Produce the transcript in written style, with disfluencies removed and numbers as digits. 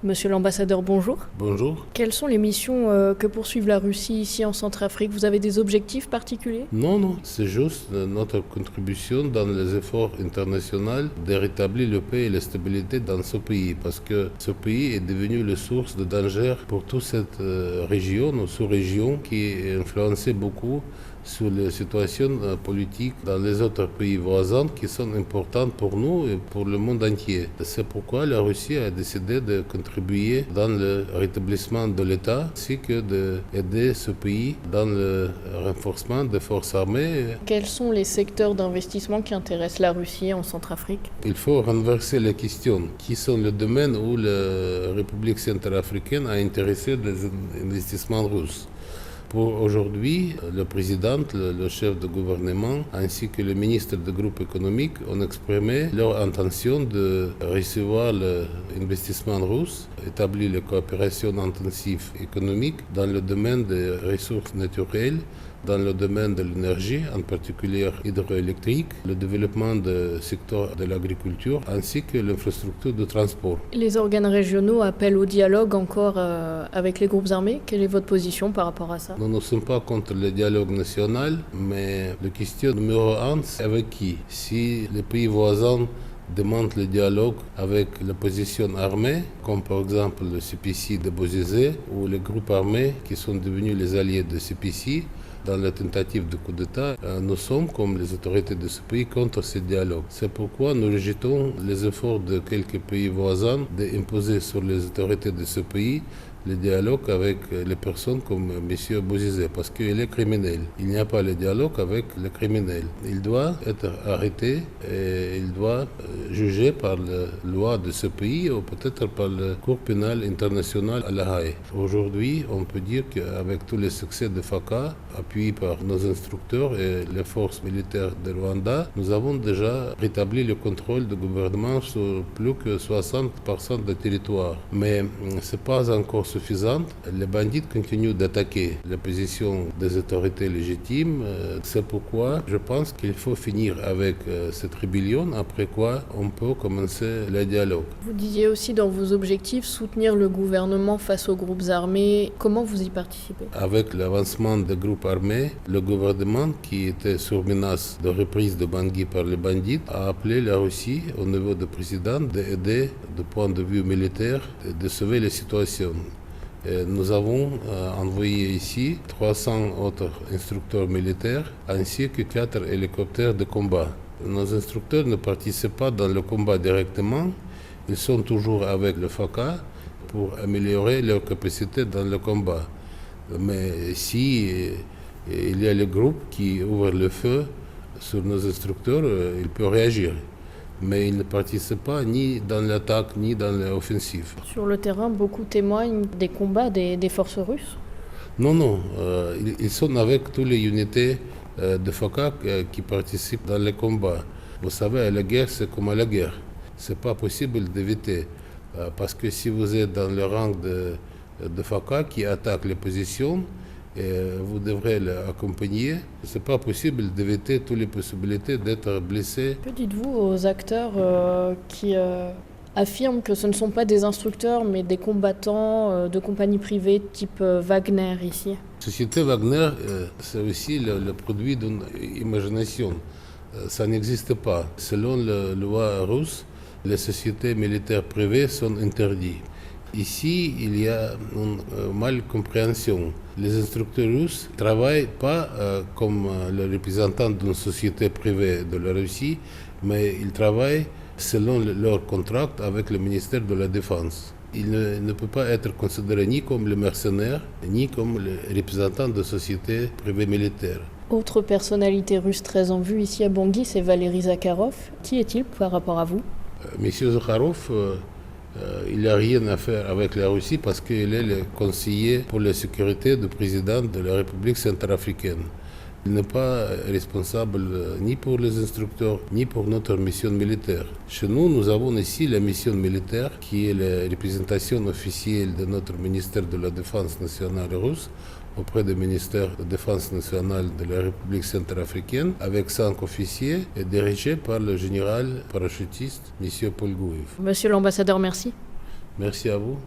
Monsieur l'ambassadeur, bonjour. Bonjour. Quelles sont les missions que poursuive la Russie ici en Centrafrique? Vous avez des objectifs particuliers? Non, c'est juste notre contribution dans les efforts internationaux de rétablir la paix et la stabilité dans ce pays, parce que ce pays est devenu la source de danger pour toute cette région ou sous-région qui est influencée beaucoup sur les situations politiques dans les autres pays voisins qui sont importantes pour nous et pour le monde entier. C'est pourquoi la Russie a décidé de contribuer dans le rétablissement de l'État ainsi que d'aider ce pays dans le renforcement des forces armées. Quels sont les secteurs d'investissement qui intéressent la Russie en Centrafrique? Il faut renverser la question. Qui sont les domaines où la République centrafricaine a intéressé les investissements russes? Pour aujourd'hui, le président, le chef de gouvernement, ainsi que le ministre du groupe économique ont exprimé leur intention de recevoir l'investissement russe, établir la coopération intensive économique dans le domaine des ressources naturelles, dans le domaine de l'énergie, en particulier hydroélectrique, le développement du secteur de l'agriculture, ainsi que l'infrastructure de transport. Les organes régionaux appellent au dialogue encore avec les groupes armés. Quelle est votre position par rapport à ça? Nous ne sommes pas contre le dialogue national, mais la question numéro un, c'est avec qui? Si les pays voisins demandent le dialogue avec l'opposition armée, comme par exemple le CPC de Bozizé, ou les groupes armés qui sont devenus les alliés de CPC, dans la tentative de coup d'État, nous sommes, comme les autorités de ce pays, contre ce dialogue. C'est pourquoi nous rejetons les efforts de quelques pays voisins d'imposer sur les autorités de ce pays le dialogue avec les personnes comme M. Bozizé, parce qu'il est criminel. Il n'y a pas le dialogue avec le criminel. Il doit être arrêté et il doit juger par la loi de ce pays ou peut-être par la Cour pénale internationale à La Haye. Aujourd'hui, on peut dire qu'avec tous les succès de FACA, appuyés par nos instructeurs et les forces militaires de Rwanda, nous avons déjà rétabli le contrôle du gouvernement sur plus que 60% du territoire. Mais ce n'est pas encore suffisante. Les bandits continuent d'attaquer la position des autorités légitimes. C'est pourquoi je pense qu'il faut finir avec cette rébellion, après quoi on peut commencer le dialogue. Vous disiez aussi dans vos objectifs soutenir le gouvernement face aux groupes armés. Comment vous y participez? Avec l'avancement des groupes armés, le gouvernement, qui était sur menace de reprise de Bangui par les bandits, a appelé la Russie, au niveau du président, d'aider du point de vue militaire, de sauver la situation. Et nous avons envoyé ici 300 autres instructeurs militaires ainsi que 4 hélicoptères de combat. Nos instructeurs ne participent pas dans le combat directement, ils sont toujours avec le FACA pour améliorer leur capacité dans le combat. Mais si il y a le groupe qui ouvre le feu sur nos instructeurs, il peut réagir. Mais il ne participe pas ni dans l'attaque ni dans l'offensive. Sur le terrain, beaucoup témoignent des combats des forces russes? Non, ils sont avec toutes les unités de FACA qui participent dans les combats. Vous savez, la guerre, c'est comme à la guerre. Ce n'est pas possible d'éviter. Parce que si vous êtes dans le rang de FACA qui attaque les positions, et vous devrez l'accompagner. Ce n'est pas possible d'éviter toutes les possibilités d'être blessé. Que dites-vous aux acteurs qui affirment que ce ne sont pas des instructeurs mais des combattants de compagnies privées type Wagner ici? La société Wagner, c'est aussi le produit d'une imagination. Ça n'existe pas. Selon la loi russe, les sociétés militaires privées sont interdites. Ici, il y a une malcompréhension. Les instructeurs russes ne travaillent pas comme les représentants d'une société privée de la Russie, mais ils travaillent selon leur contrat avec le ministère de la Défense. Ils ne peuvent pas être considérés ni comme les mercenaires, ni comme les représentants de sociétés privées militaires. Autre personnalité russe très en vue ici à Bangui, c'est Valéry Zakharov. Qui est-il par rapport à vous? Monsieur Zakharov, il n'a rien à faire avec la Russie parce qu'il est le conseiller pour la sécurité du président de la République centrafricaine. Il n'est pas responsable ni pour les instructeurs, ni pour notre mission militaire. Chez nous, nous avons ici la mission militaire qui est la représentation officielle de notre ministère de la Défense nationale russe auprès du ministère de la Défense nationale de la République centrafricaine avec 5 officiers et dirigé par le général parachutiste M. Paul Gouev. Monsieur l'ambassadeur, merci. Merci à vous.